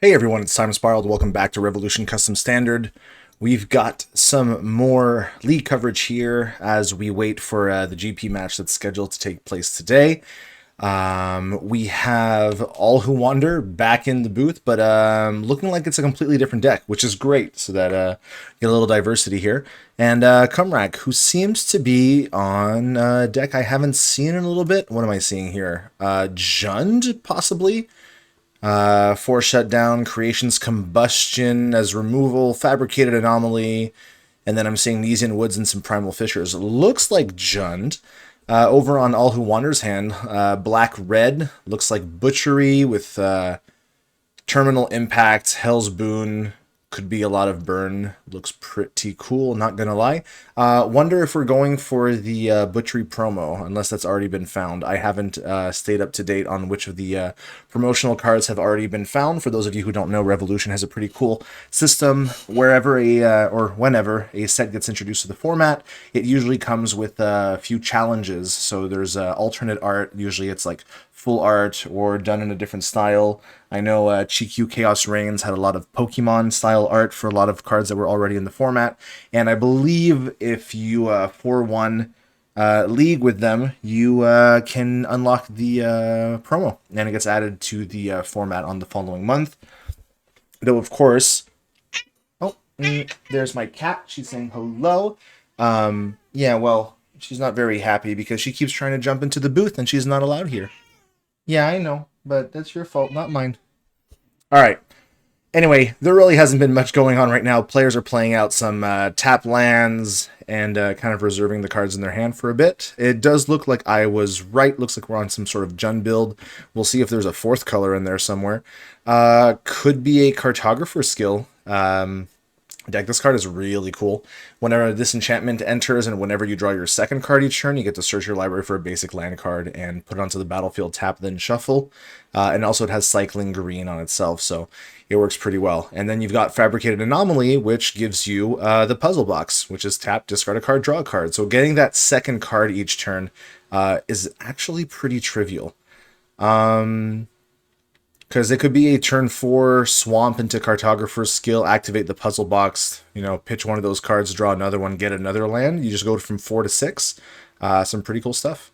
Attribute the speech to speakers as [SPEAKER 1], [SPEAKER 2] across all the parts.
[SPEAKER 1] Hey everyone, it's Simon Spiraled. Welcome back to Revolution Custom Standard. We've got some more league coverage here as we wait for the GP match that's scheduled to take place today. We have AllWhoWander back in the booth, but looking like it's a completely different deck, which is great, so that get a little diversity here. And kumrac, who seems to be on a deck I haven't seen in a little bit. What am I seeing here? Jund, possibly? Force Shutdown, Creation's Combustion as removal, Fabricated Anomaly, and then I'm seeing Nesian Woods and some Primal Fissures. Looks like Jund. Over on AllWhoWander's hand, Black-Red, looks like Butchery with Terminal Impact, Hell's Boon, could be a lot of burn. Looks pretty cool, not gonna lie. Wonder if we're going for the Butchery promo, unless that's already been found. I haven't stayed up to date on which of the promotional cards have already been found. For those of you who don't know, Revolution has a pretty cool system. Wherever or whenever a set gets introduced to the format, it usually comes with a few challenges. So there's alternate art. Usually it's like full art or done in a different style. I know GQ Chaos Reigns had a lot of Pokemon style art for a lot of cards that were already in the format, and I believe if you 4-1 league with them, you can unlock the promo, and it gets added to the format on the following month. Though, of course, there's my cat. She's saying hello. Yeah, well, she's not very happy because she keeps trying to jump into the booth and she's not allowed here. Yeah, I know, but that's your fault, not mine. All right. Anyway, there really hasn't been much going on right now. Players are playing out some tap lands and kind of reserving the cards in their hand for a bit. It does look like I was right. Looks like we're on some sort of Jund build. We'll see if there's a fourth color in there somewhere. Could be a cartographer skill. Deck. This card is really cool. Whenever this enchantment enters and whenever you draw your second card each turn, you get to search your library for a basic land card and put it onto the battlefield, tap, then shuffle. And also it has cycling green on itself, so it works pretty well. And then you've got Fabricated Anomaly, which gives you the puzzle box, which is tap, discard a card, draw a card. So getting that second card each turn is actually pretty trivial. Because it could be a turn 4 swamp into Cartographer's skill, activate the puzzle box, pitch one of those cards, draw another one, get another land. You just go from 4 to 6. Some pretty cool stuff.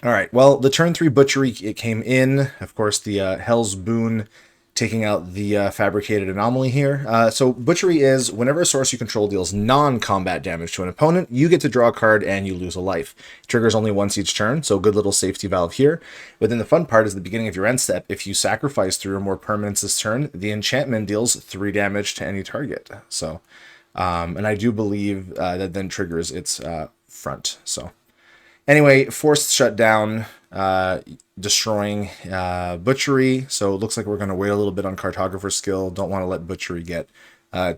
[SPEAKER 1] All right, well, the turn 3 Butchery, it came in. Of course, the Hell's Boon taking out the Fabricated Anomaly here. So Butchery is, whenever a source you control deals non-combat damage to an opponent, you get to draw a card and you lose a life. It triggers only once each turn, so good little safety valve here. But then the fun part is the beginning of your end step. If you sacrifice 3 or more permanents this turn, the enchantment deals 3 damage to any target. So, and I do believe that then triggers its front. So anyway, Forced Shutdown, destroying Butchery, so it looks like we're going to wait a little bit on Cartographer skill. Don't want to let Butchery get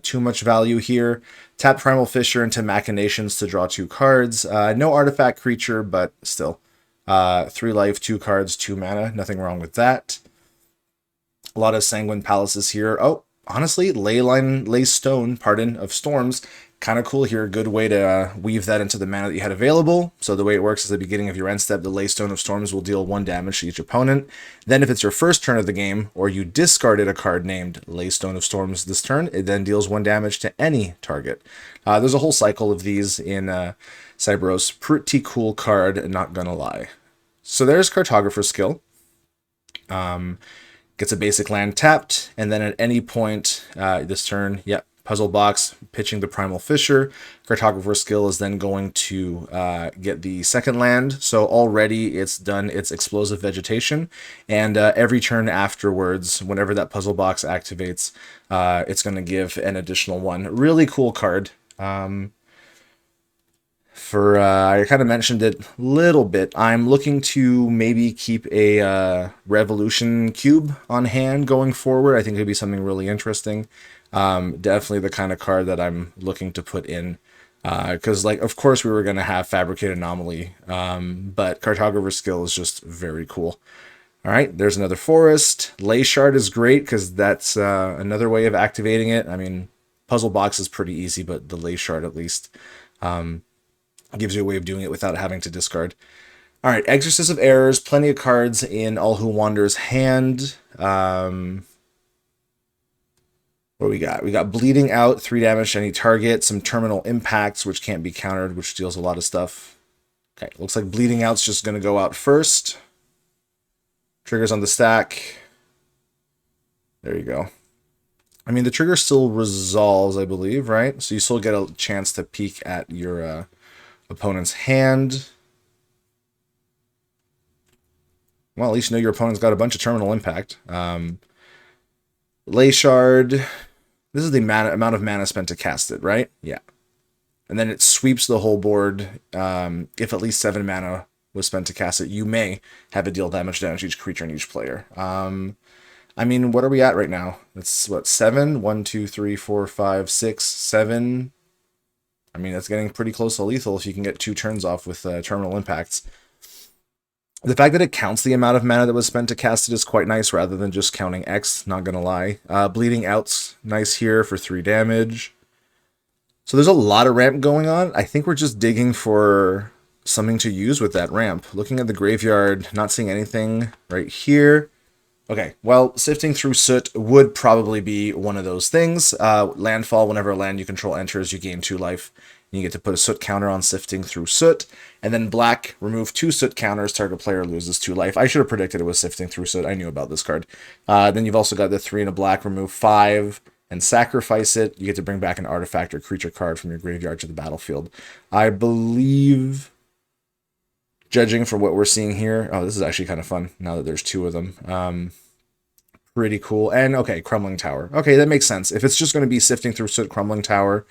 [SPEAKER 1] too much value here. Tap Primal Fissure into Machinations to draw 2 cards. No artifact creature, but still. 3 life, 2 cards, 2 mana. Nothing wrong with that. A lot of Sanguine Palaces here. Oh, honestly, Laystone, of Storms. Kind of cool here. Good way to weave that into the mana that you had available. So the way it works is at the beginning of your end step, the Laystone of Storms will deal 1 damage to each opponent. Then if it's your first turn of the game, or you discarded a card named Laystone of Storms this turn, it then deals 1 damage to any target. There's a whole cycle of these in Cyberos. Pretty cool card, not gonna lie. So there's Cartographer skill. Gets a basic land tapped, and then at any point this turn, puzzle box, pitching the Primal Fissure. Cartographer skill is then going to get the second land. So already it's done its Explosive Vegetation. And every turn afterwards, whenever that puzzle box activates, it's going to give an additional 1. Really cool card. I kind of mentioned it a little bit. I'm looking to maybe keep a Revolution cube on hand going forward. I think it would be something really interesting. Definitely the kind of card that I'm looking to put in, because of course we were going to have Fabricated Anomaly, but Cartographer skill is just very cool. All right, there's another Forest. Ley Shard is great because that's another way of activating it. I mean, Puzzle Box is pretty easy, but the Ley Shard at least gives you a way of doing it without having to discard. All right, Exorcist of Errors, plenty of cards in AllWhoWander's hand. What do we got? We got Bleeding Out, 3 damage to any target, some Terminal Impacts, which can't be countered, which deals a lot of stuff. Okay, looks like Bleeding Out's just going to go out first. Triggers on the stack. There you go. I mean, the trigger still resolves, I believe, right? So you still get a chance to peek at your opponent's hand. Well, at least you know your opponent's got a bunch of Terminal Impact. Lay Shard. This is the amount of mana spent to cast it, right? Yeah. And then it sweeps the whole board. If at least 7 mana was spent to cast it, you may have it deal damage to each creature and each player. I mean, what are we at right now? It's what, 7? 1, 2, 3, 4, 5, 6, 7. I mean, that's getting pretty close to lethal if you can get 2 turns off with Terminal Impacts. The fact that it counts the amount of mana that was spent to cast it is quite nice, rather than just counting X, not gonna lie. Bleeding Out's nice here for 3 damage. So there's a lot of ramp going on. I think we're just digging for something to use with that ramp. Looking at the graveyard, not seeing anything right here. Okay, well, Sifting Through Soot would probably be one of those things. Landfall, whenever a land you control enters, you gain 2 life. You get to put a Soot counter on Sifting Through Soot. And then black, remove 2 Soot counters, target player loses 2 life. I should have predicted it was Sifting Through Soot. I knew about this card. Then you've also got the 3 and a black, remove 5 and sacrifice it. You get to bring back an artifact or creature card from your graveyard to the battlefield. I believe, judging from what we're seeing here, oh, this is actually kind of fun now that there's 2 of them. Pretty cool. And okay, Crumbling Tower. Okay, that makes sense. If it's just going to be Sifting Through Soot, Crumbling Tower,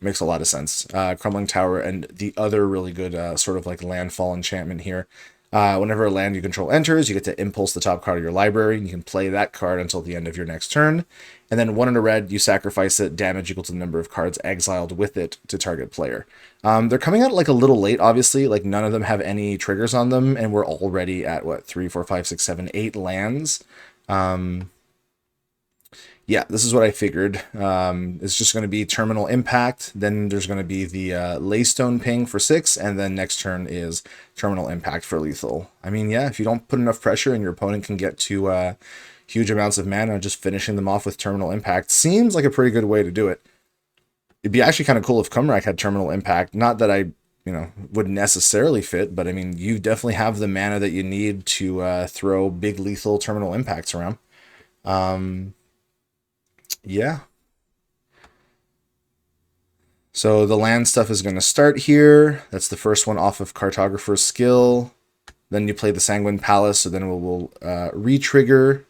[SPEAKER 1] makes a lot of sense. Crumbling Tower and the other really good sort of like Landfall enchantment here. Whenever a land you control enters, you get to impulse the top card of your library, and you can play that card until the end of your next turn. And then 1 in a red, you sacrifice it, damage equal to the number of cards exiled with it to target player. They're coming out like a little late, obviously. Like none of them have any triggers on them, and we're already at what, 3, 4, 5, 6, 7, 8 lands. Yeah, this is what I figured. It's just going to be Terminal Impact. Then there's going to be the Laystone Ping for 6. And then next turn is Terminal Impact for lethal. I mean, yeah, if you don't put enough pressure and your opponent can get to huge amounts of mana, just finishing them off with Terminal Impact seems like a pretty good way to do it. It'd be actually kind of cool if kumrac had Terminal Impact. Not that I, would necessarily fit, but I mean, you definitely have the mana that you need to throw big lethal Terminal Impacts around. Yeah. So the land stuff is going to start here. That's the first one off of Cartographer's Skill. Then you play the Sanguine Palace, so then it will re-trigger.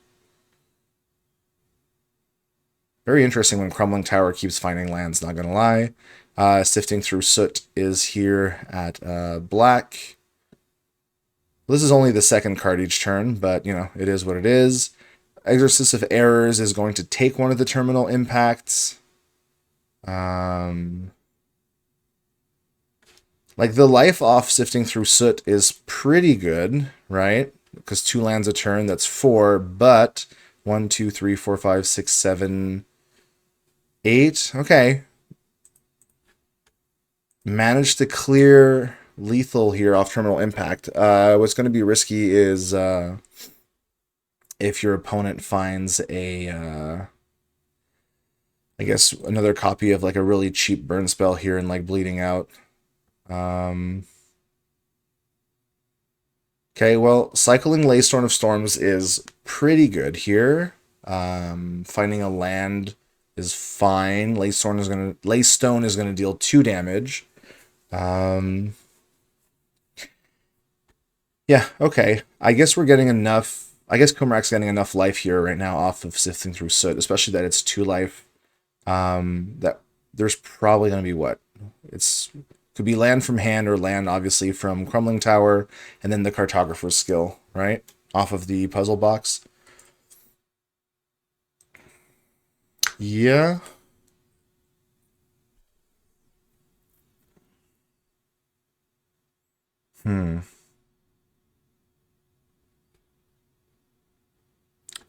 [SPEAKER 1] Very interesting when Crumbling Tower keeps finding lands, not going to lie. Sifting Through Soot is here at black. Well, this is only the second card each turn, but, it is what it is. Exorcist of Errors is going to take one of the Terminal Impacts. Like, the life off Sifting Through Soot is pretty good, right? Because 2 lands a turn, that's 4, but 1, 2, 3, 4, 5, 6, 7, 8. Okay. Managed to clear lethal here off Terminal Impact. What's going to be risky is if your opponent finds a, I guess, another copy of like a really cheap burn spell here and like Bleeding Out. Okay, well, cycling Laystone of Storms is pretty good here. Finding a land is fine. Laystone is gonna deal 2 damage. Yeah, okay. I guess we're getting enough. I guess kumrac's getting enough life here right now off of Sifting Through Soot, especially that it's 2 life. That there's probably going to be what? Could be land from hand or land, obviously, from Crumbling Tower, and then the Cartographer's Skill, right? Off of the puzzle box. Yeah.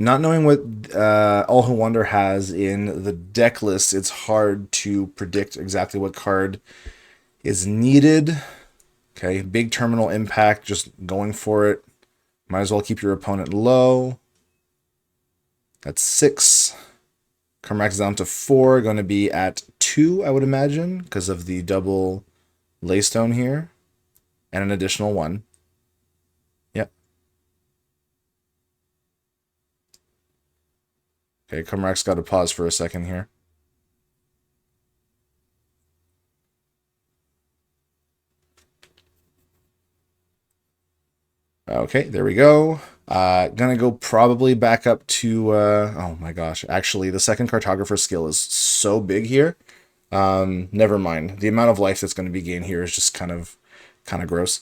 [SPEAKER 1] Not knowing what AllWhoWander has in the deck list, it's hard to predict exactly what card is needed. Okay, big Terminal Impact, just going for it. Might as well keep your opponent low. That's 6. Kumrac is down to 4, going to be at 2, I would imagine, because of the double Laystone here, and an additional 1. Yep. Okay, Kumrac's got to pause for a second here. Okay, there we go. Gonna go probably back up to, oh my gosh, actually, the second cartographer skill is so big here. Never mind. The amount of life that's going to be gained here is just kind of gross.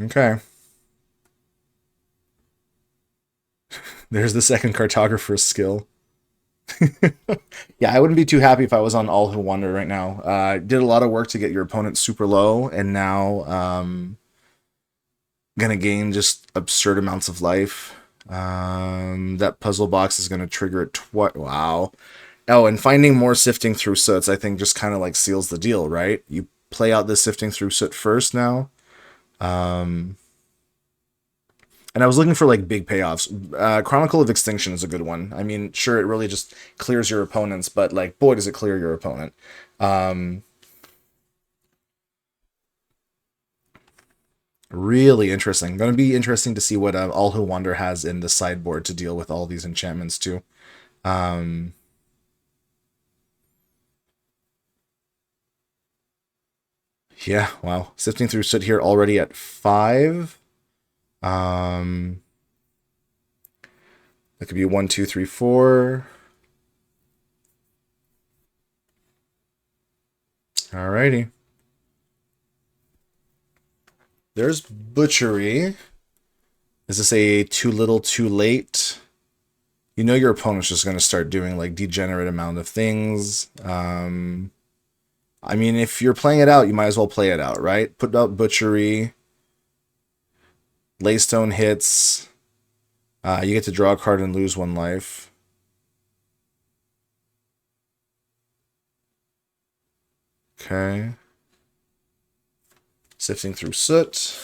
[SPEAKER 1] Okay. There's the second cartographer skill. Yeah, I wouldn't be too happy if I was on AllWhoWander right now. Did a lot of work to get your opponent super low, and now gonna gain just absurd amounts of life. That puzzle box is gonna trigger it twice. Wow. Oh, and finding more sifting through soots, I think, just kind of like seals the deal, right? You play out the sifting through soot first now. And I was looking for like big payoffs. Chronicle of Extinction is a good one. I mean, sure, it really just clears your opponents, but like, boy, does it clear your opponent. Really interesting. Going to be interesting to see what AllWhoWander has in the sideboard to deal with all these enchantments too. Yeah, wow. Sifting through soot here already at 5. That could be 1, 2, 3, 4. Alrighty. There's Butchery. Is this a too little, too late? You know your opponent's just going to start doing like degenerate amount of things. I mean, if you're playing it out, you might as well play it out, right? Put out Butchery. Laystone hits. You get to draw a card and lose 1 life. Okay. Sifting through soot.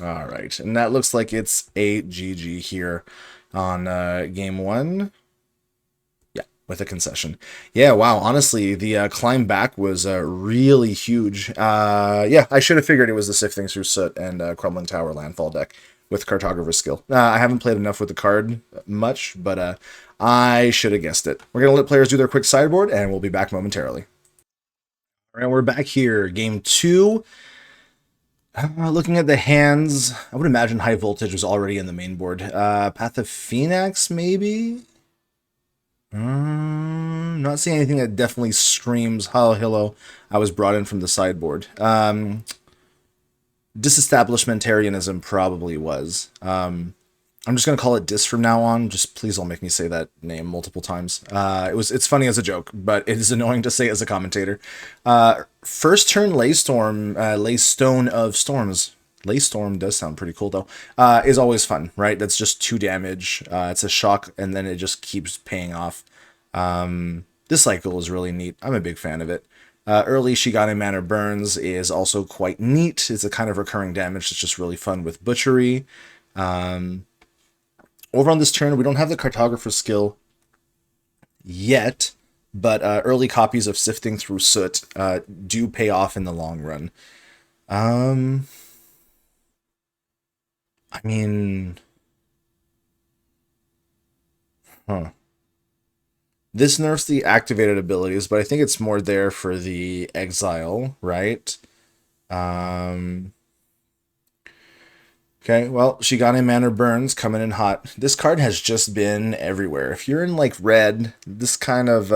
[SPEAKER 1] All right, and that looks like it's a GG here on game 1. Yeah, with a concession. Yeah, wow, honestly, the climb back was really huge. Yeah, I should have figured it was the Sifting Through Soot and Crumbling Tower Landfall deck with Cartographer skill. I haven't played enough with the card much, but I should have guessed it. We're going to let players do their quick sideboard, and we'll be back momentarily. All right, we're back here. Game 2. Looking at the hands, I would imagine High Voltage was already in the main board. Path of Phoenix, maybe? Not seeing anything that definitely screams, oh, hello, I was brought in from the sideboard. Disestablishmentarianism probably was. I'm just going to call it Dis from now on. Just please don't make me say that name multiple times. It's funny as a joke, but it is annoying to say as a commentator. First turn Laystone of Storms. Laystorm does sound pretty cool, though. Is always fun, right? That's just 2 damage. It's a shock, and then it just keeps paying off. This cycle is really neat. I'm a big fan of it. Early Shigane Manor Burns is also quite neat. It's a kind of recurring damage that's just really fun with Butchery. Over on this turn, we don't have the Cartographer skill yet, but early copies of Sifting Through Soot do pay off in the long run. I mean... This nerfs the activated abilities, but I think it's more there for the exile, right? Okay, well, Shigane Manor Burns coming in hot. This card has just been everywhere. If you're in, like, red, this kind of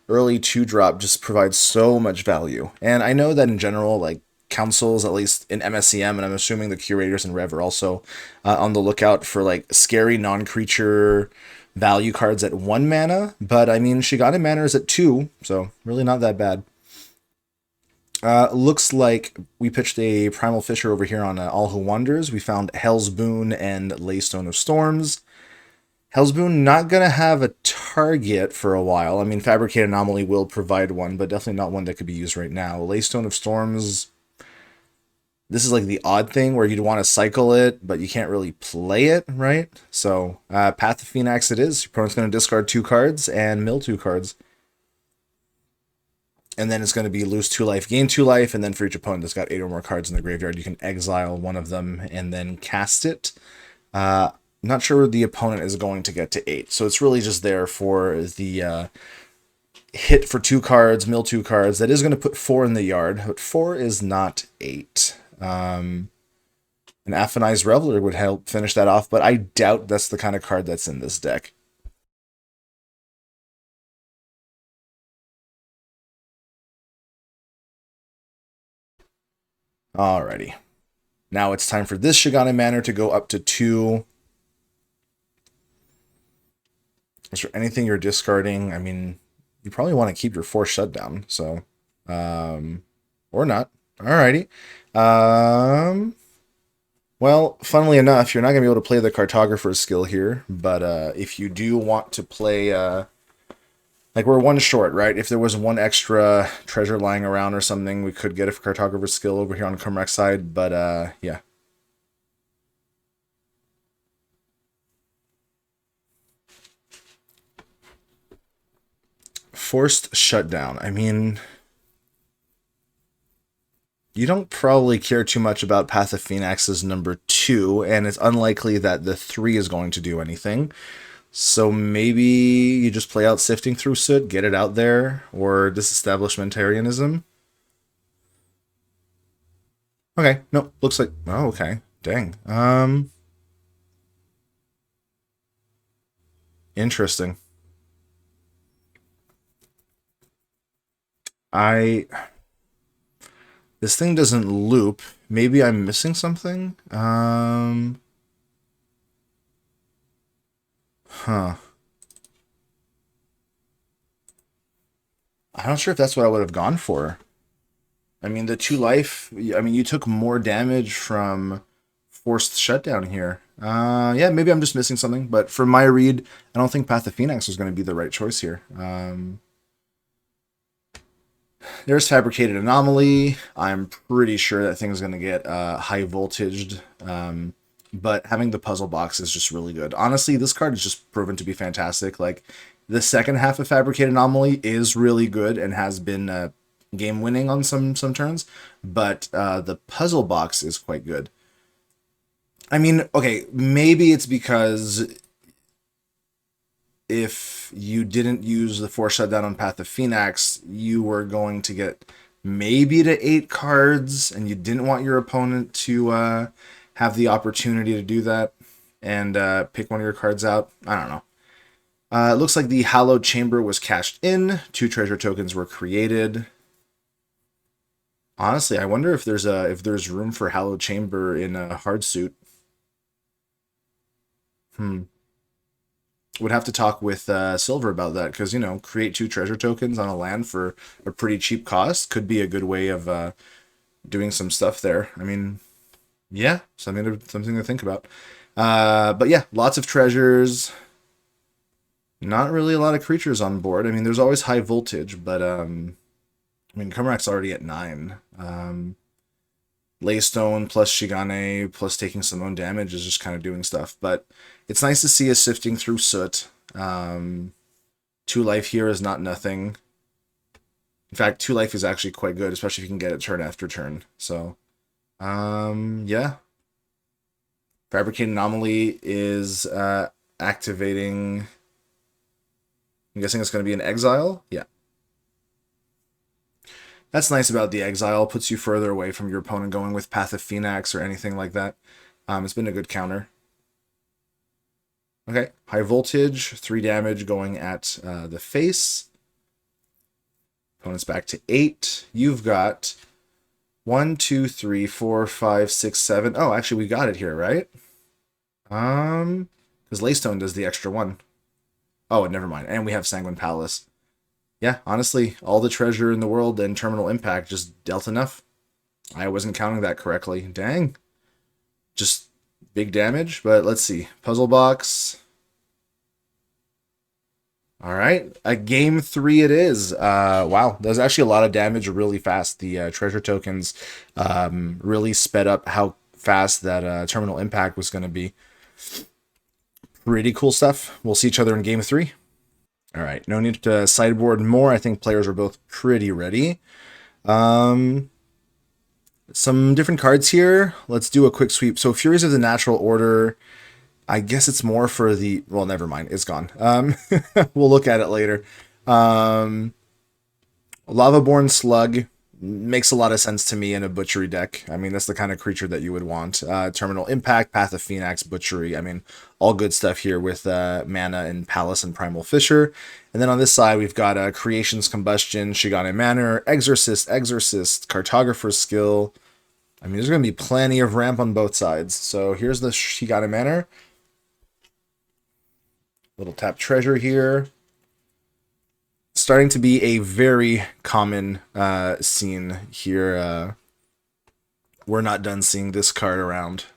[SPEAKER 1] early 2-drop just provides so much value. And I know that in general, like, councils, at least in MSCM, and I'm assuming the curators and Rev are also on the lookout for, like, scary non-creature value cards at 1 mana. But, I mean, Shigane Manor is at 2, so really not that bad. Looks like we pitched a Primal Fisher over here on AllWhoWanders. We found Hell's Boon and Laystone of Storms. Hell's Boon not going to have a target for a while. I mean, Fabricated Anomaly will provide one, but definitely not one that could be used right now. Laystone of Storms, I mean, sure, it really just clears your opponent's opponent. But I mean, Shigane Manor is at 2, so really not that bad. Looks like we pitched a Primal Fisher over here on AllWhoWanders. We found Hell's Boon and Laystone of Storms. Hell's Boon not going to have a target for a while. I mean, Fabricated Anomaly will provide one, but definitely not one that could be used right now. Laystone of Storms This is like the odd thing where you'd want to cycle it, but you can't really play it, right? So, Path of Phoenix it is. Your opponent's going to discard 2 cards and mill 2 cards. And then it's going to be lose 2 life, gain 2 life, and then for each opponent that's got 8 or more cards in the graveyard, you can exile one of them and then cast it. Not sure the opponent is going to get to 8, so it's really just there for the hit for 2 cards, mill 2 cards. That is going to put 4 in the yard, but 4 is not 8. An Aphanized Reveler would help finish that off, but I doubt that's the kind of card that's in this deck. Alrighty. Now it's time for this Shigane Manor to go up to 2. Is there anything you're discarding? I mean, you probably want to keep your 4 shutdown, so... or not. Alrighty. Well, funnily enough, you're not going to be able to play the Cartographer's skill here, but if you do want to play... like, we're 1 short, right? If there was 1 extra treasure lying around or something, we could get a Cartographer's skill over here on kumrac side, but yeah. Forced Shutdown. I mean... You don't probably care too much about Path of Phoenix's number 2, and it's unlikely that the 3 is going to do anything. So maybe you just play out Sifting Through Soot, get it out there, or Disestablishmentarianism. Okay, no, looks like... Oh, okay. Dang. Interesting. This thing doesn't loop. Maybe I'm missing something? Huh. I'm not sure if that's what I would have gone for. I mean, the 2 life... I mean, you took more damage from Forced Shutdown here. Yeah, maybe I'm just missing something. But for my read, I don't think Path of Phoenix was going to be the right choice here. There's Fabricated Anomaly. I'm pretty sure that thing's going to get high voltaged. But having the puzzle box is just really good. Honestly, this card is just proven to be fantastic. Like, the second half of Fabricated Anomaly is really good and has been game winning on some turns. But the puzzle box is quite good. I mean, okay, maybe it's because if you didn't use the 4 shutdown on Path of Phoenix, you were going to get maybe to 8 cards, and you didn't want your opponent to have the opportunity to do that and pick one of your cards out. I don't know. It looks like the Hallowed Chamber was cashed in. 2 treasure tokens were created. Honestly, I wonder if there's room for Hallowed Chamber in a hard suit. Would have to talk with Silver about that, because, you know, create 2 treasure tokens on a land for a pretty cheap cost could be a good way of doing some stuff there. I mean, yeah, something to think about. But yeah, lots of treasures. Not really a lot of creatures on board. I mean, there's always high voltage, but I mean, kumrac's already at 9. Laystone plus Shigane plus taking some own damage is just kind of doing stuff. But it's nice to see us Sifting Through Soot. 2 life here is not nothing. In fact, 2 life is actually quite good, especially if you can get it turn after turn. So, yeah. Fabricated Anomaly is activating... I'm guessing it's going to be an exile? Yeah. That's nice about the exile. Puts you further away from your opponent going with Path of Phoenix or anything like that. It's been a good counter. Okay, high voltage, 3 damage going at the face. Opponent's back to 8. You've got 1, 2, 3, 4, 5, 6, 7. Oh, actually, we got it here, right? Because Laystone does the extra 1. Oh, never mind. And we have Sanguine Palace. Yeah, honestly, all the treasure in the world and Terminal Impact just dealt enough. I wasn't counting that correctly. Dang. Just big damage, but let's see. Puzzle box. All right, a game three it is. Wow, there's actually a lot of damage really fast. The treasure tokens really sped up how fast that terminal impact was going to be. Pretty cool stuff. We'll see each other in game three. All right, no need to sideboard more. I think players are both pretty ready. Some different cards here. Let's do a quick sweep. So Furies of the Natural Order. I guess it's more for the... Well, never mind. It's gone. We'll look at it later. Lavaborn Slug makes a lot of sense to me in a Butchery deck. I mean, that's the kind of creature that you would want. Terminal Impact, Path of Phoenix, Butchery. I mean, all good stuff here with Mana and Palace and Primal Fisher. And then on this side, we've got Creation's Combustion, Shigane Manor, Exorcist, Cartographer's Skill. I mean, there's going to be plenty of ramp on both sides. So here's the Shigane Manor. Little tap treasure here. Starting to be a very common scene here. We're not done seeing this card around.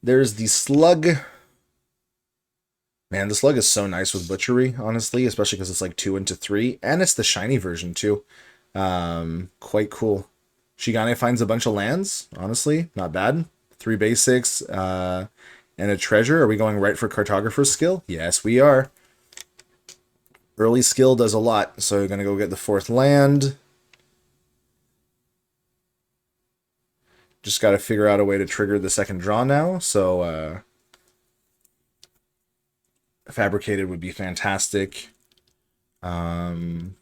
[SPEAKER 1] There's the Slug. Man, the Slug is so nice with Butchery, honestly, especially because it's like 2 into 3. And it's the shiny version, too. Quite cool. Shigane finds a bunch of lands, honestly. Not bad. 3 basics and a treasure. Are we going right for Cartographer's Skill? Yes, we are. Early skill does a lot, so you're going to go get the 4th land. Just got to figure out a way to trigger the 2nd draw now, so Fabricated would be fantastic. But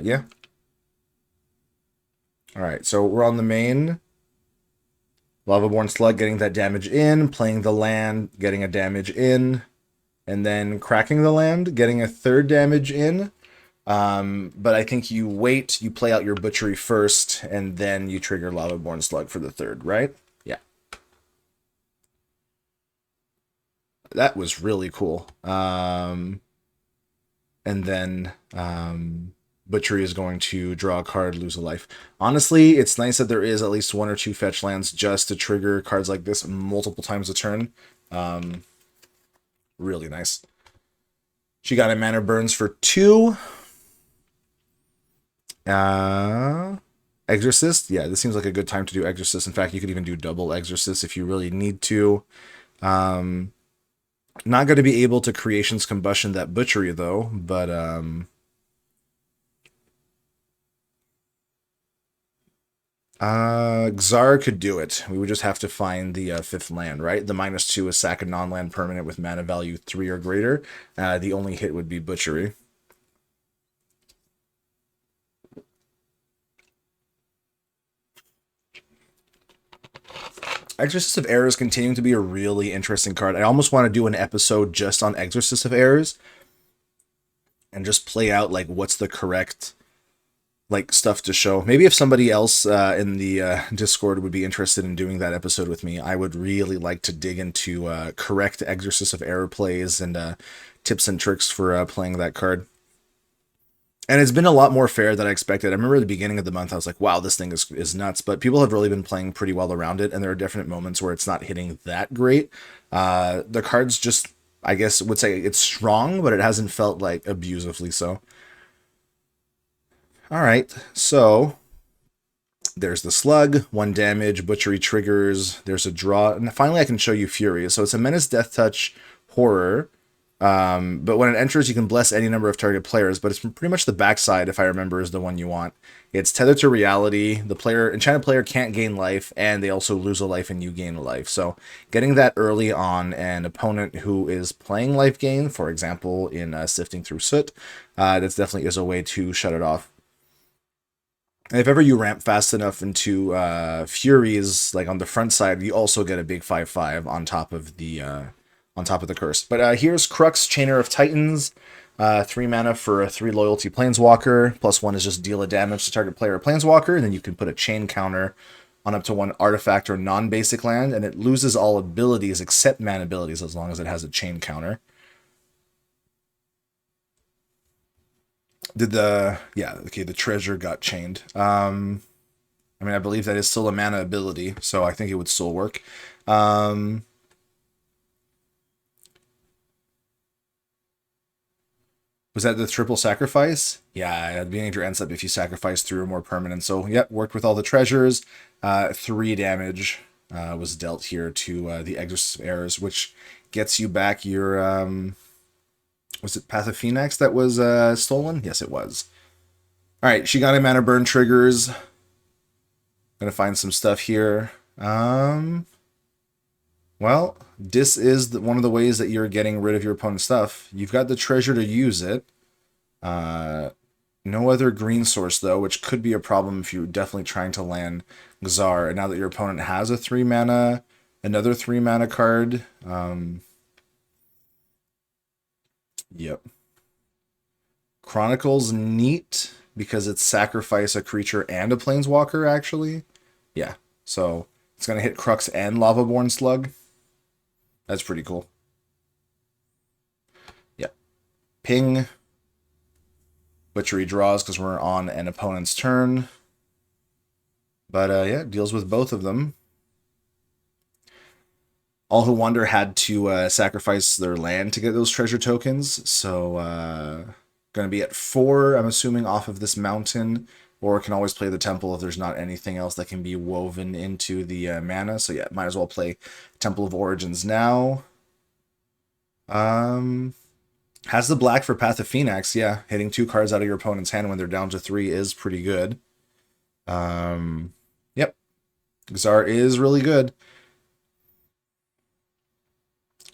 [SPEAKER 1] yeah. Alright, so we're on the main. Lavaborn Slug getting that damage in, playing the land, getting a damage in. And then cracking the land, getting a 3rd damage in. But I think you wait, you play out your Butchery first, and then you trigger Lavaborn Slug for the 3rd, right? Yeah. That was really cool. And then Butchery is going to draw a card, lose a life. Honestly, it's nice that there is at least 1 or 2 fetch lands just to trigger cards like this multiple times a turn. Really nice. Shigane Manor burns for 2. Exorcist. Yeah, this seems like a good time to do Exorcist. In fact, you could even do double Exorcist if you really need to. Not going to be able to Creation's Combustion that Butchery, though, but Xar could do it. We would just have to find the 5th land, right? The -2 is sack a non-land permanent with mana value 3 or greater. The only hit would be Butchery. Exorcist of Errors continuing to be a really interesting card. I almost want to do an episode just on Exorcist of Errors and just play out like what's the correct like stuff to show. Maybe if somebody else in the Discord would be interested in doing that episode with me, I would really like to dig into correct Exorcist of Error plays and tips and tricks for playing that card. And it's been a lot more fair than I expected. I remember at the beginning of the month, I was like, wow, this thing is nuts. But people have really been playing pretty well around it, and there are definite moments where it's not hitting that great. The card's just, I guess, would say it's strong, but it hasn't felt like abusively so. Alright, so there's the Slug, 1 damage, Butchery triggers, there's a draw, and finally I can show you Fury. So it's a Menace, Death Touch, Horror, but when it enters you can bless any number of target players, but it's pretty much the backside, if I remember, is the one you want. It's tethered to reality, the enchanted player can't gain life, and they also lose a life and you gain a life. So getting that early on an opponent who is playing life gain, for example in Sifting Through Soot, that definitely is a way to shut it off. And if ever you ramp fast enough into Furies, like on the front side, you also get a big 5/5 on top of the curse. But here's Crux, Chainer of Titans, 3 mana for a 3 loyalty Planeswalker. +1 is just deal a damage to target player or Planeswalker, and then you can put a chain counter on up to 1 artifact or non-basic land, and it loses all abilities except mana abilities as long as it has a chain counter. The treasure got chained. I mean, I believe that is still a mana ability, so I think it would still work. Was that the triple sacrifice? Yeah, at the beginning of your end step, if you sacrifice 3 or more permanents. So, yep, worked with all the treasures. 3 damage was dealt here to the Exorcist of Errors, which gets you back your... was it Path of Phoenix that was stolen? Yes, it was. Alright, she got a mana burn triggers. Gonna find some stuff here. Well, this is one of the ways that you're getting rid of your opponent's stuff. You've got the treasure to use it. No other green source, though, which could be a problem if you're definitely trying to land Xar. And now that your opponent has a 3 mana, another 3 mana card. Yep. Chronicle's neat because it's sacrifice a creature and a planeswalker, actually. Yeah, so it's going to hit Crux and Lavaborn Slug. That's pretty cool. Yep. Ping. Butchery draws because we're on an opponent's turn. But yeah, deals with both of them. AllWhoWander had to sacrifice their land to get those treasure tokens. So going to be at 4, I'm assuming, off of this mountain. Or can always play the temple if there's not anything else that can be woven into the mana. So yeah, might as well play Temple of Origins now. Has the black for Path of Phoenix. Yeah, hitting 2 cards out of your opponent's hand when they're down to 3 is pretty good. Yep. Xar is really good.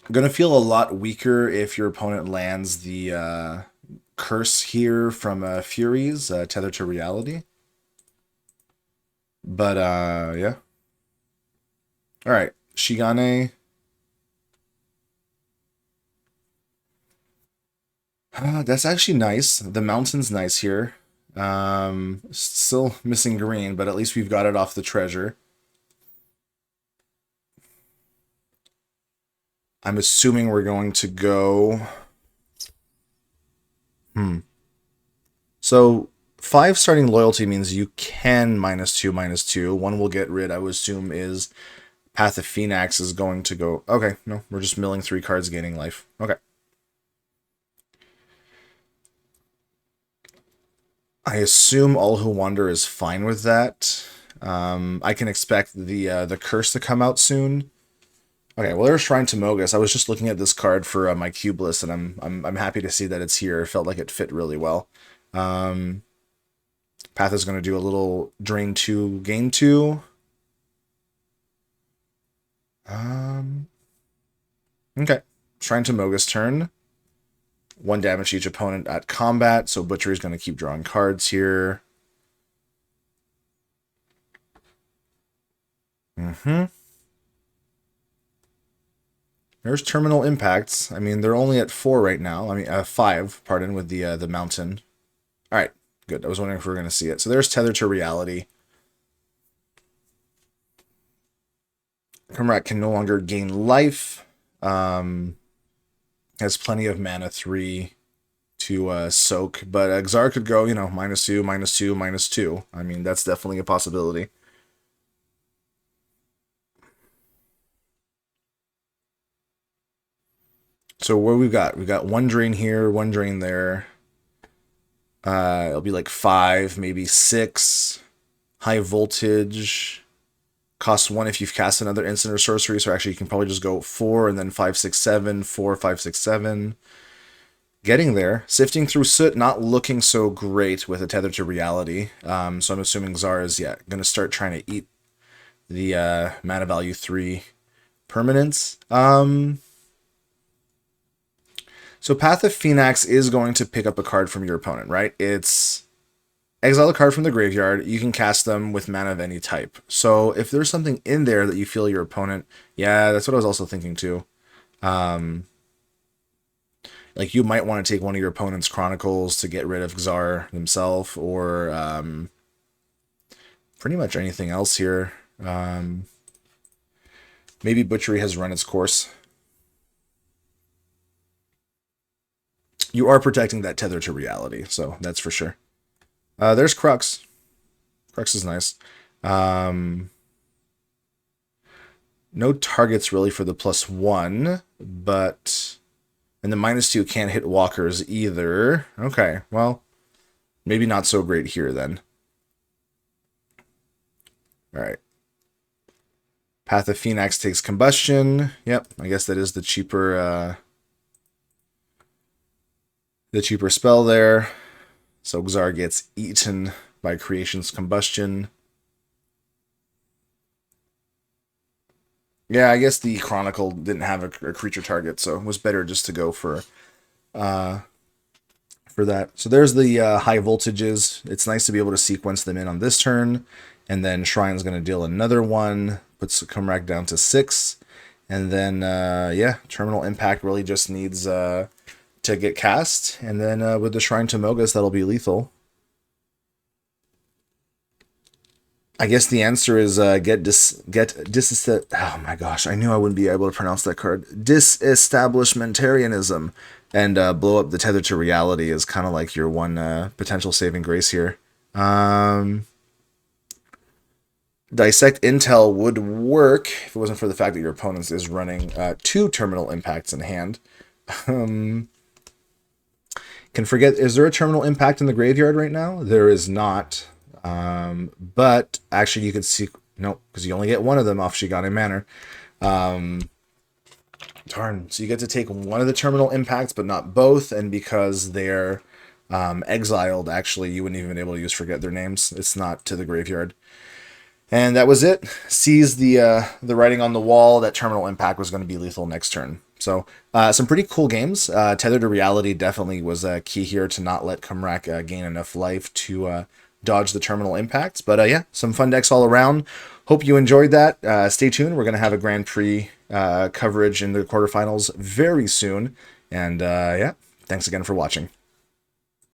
[SPEAKER 1] Gonna feel a lot weaker if your opponent lands the curse here from Furies, Tether to Reality. But, yeah. Alright, Shigane. That's actually nice. The mountain's nice here. Still missing green, but at least we've got it off the treasure. I'm assuming we're going to go... So 5 starting loyalty means you can -2/-2. One will get rid, I would assume, is Path of Phoenix is going to go... Okay, no, we're just milling 3 cards, gaining life. Okay. I assume AllWhoWander is fine with that. I can expect the curse to come out soon. Okay, well, there's Shrine to Mogus. I was just looking at this card for my cube list, and I'm happy to see that it's here. It felt like it fit really well. Path is going to do a little drain 2, gain 2. Okay, Shrine to Mogus turn. 1 damage to each opponent at combat, so Butchery is going to keep drawing cards here. There's Terminal Impacts. I mean, they're only at 4 right now. I mean, 5, pardon, with the mountain. All right, good. I was wondering if we were going to see it. So there's Tether to Reality. Kumrac can no longer gain life. Has plenty of mana 3 to soak, but Xar could go, you know, -2, -2, -2. I mean, that's definitely a possibility. So what we've got 1 drain here, 1 drain there. It'll be like 5, maybe 6. High voltage. Cost 1 if you've cast another instant or sorcery, so actually you can probably just go 4 and then 5, 6, 7, 4, 5, 6, 7. Getting there. Sifting through Soot, not looking so great with a Tether to Reality. So I'm assuming Xar is, yeah, going to start trying to eat the mana value 3 permanents. So Path of Phoenix is going to pick up a card from your opponent, right? It's exile a card from the graveyard. You can cast them with mana of any type. So if there's something in there that you feel your opponent... Yeah, that's what I was also thinking too. Like you might want to take one of your opponent's Chronicles to get rid of Xar himself, or pretty much anything else here. Maybe Butchery has run its course. You are protecting that Tether to Reality, so that's for sure. There's Crux. Crux is nice. No targets really for the +1, but And the -2 can't hit walkers either. Okay, well, maybe not so great here then. Alright. Path of Phoenix takes combustion. Yep, I guess that is the cheaper spell there. So Xar gets eaten by Creation's Combustion. Yeah, I guess the Chronicle didn't have a creature target, so it was better just to go for that. So there's the high voltages. It's nice to be able to sequence them in on this turn, and then Shrine's going to deal another one, puts kumrac down to 6, and then, yeah, Terminal Impact really just needs to get cast, and then with the Shrine to Mogus, that'll be lethal. I guess the answer is oh my gosh, I knew I wouldn't be able to pronounce that card. Disestablishmentarianism, and blow up the Tether to Reality is kind of like your one potential saving grace here. Dissect Intel would work if it wasn't for the fact that your opponent is running 2 Terminal Impacts in hand. Can forget, is there a Terminal Impact in the graveyard right now? There is not. But actually you could see, nope, because you only get one of them off Shigane Manor. Darn, so you get to take one of the Terminal Impacts, but not both, and because they're exiled, actually, you wouldn't even be able to use Forget Their Names. It's not to the graveyard. And that was it. Sees the writing on the wall that Terminal Impact was going to be lethal next turn. So some pretty cool games. Tether to Reality definitely was key here to not let kumrac gain enough life to dodge the Terminal Impacts. But yeah, some fun decks all around. Hope you enjoyed that. Stay tuned. We're going to have a Grand Prix coverage in the quarterfinals very soon. And yeah, thanks again for watching.